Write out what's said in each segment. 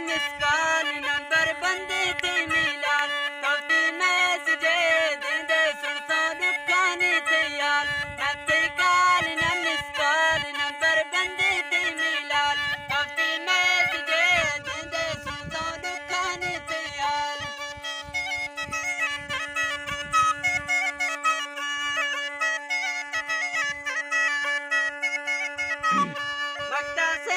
miss call number बंदे थे मिलाल कवती मैसेजे देंदे सुनता दुकाने थे यार नते काल न मिसकाल नंबर बंदे थे मिलाल कवती मैसेजे देंदे सुनता दुकाने थे यार वक्ता से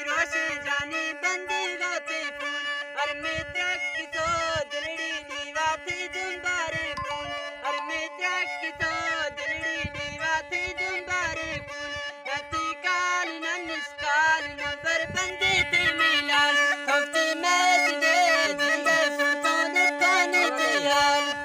रोश जानी बंदी गाते फूल और मित्र की तो दिलड़ी नीवाते जुम्बारे फूल और मित्र की तो दिलड़ी नीवाते जुम्बारे फूल गति काल न निष्काल नंबर बंदे थे मिलाल हफ्ते में तुझे जिंदे सुनता दुकाने थे यार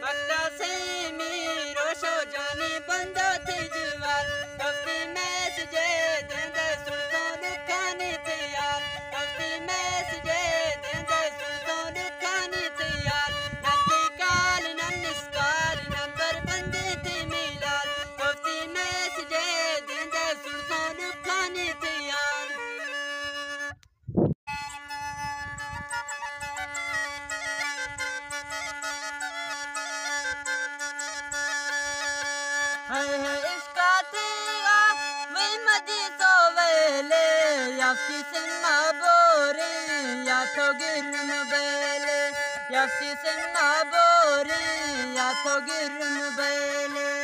मक्ता से मेरो शो जाने बंदा थे जवार कफ्ती मैसेजे देंदे सुनता दुकाने थे यार कफ्ती मैसेजे देंदे सुनता दुकाने थे यार नते काल न निस्काल नंबर बंदे थे मिलाल कफ्ती मैसेजे देंदे सुनता दुकाने थे यार इसका तेरा मैं मदी सोवेले या किसना बोरे या तो गिरन बेले या किसना बोरे या तो गिरन बेले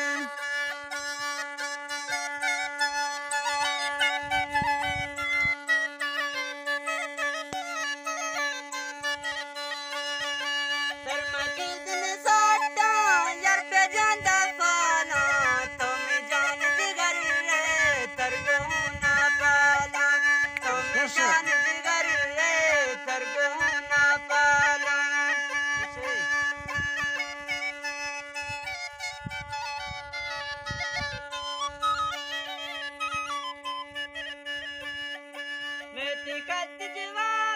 मैं तिकत जवा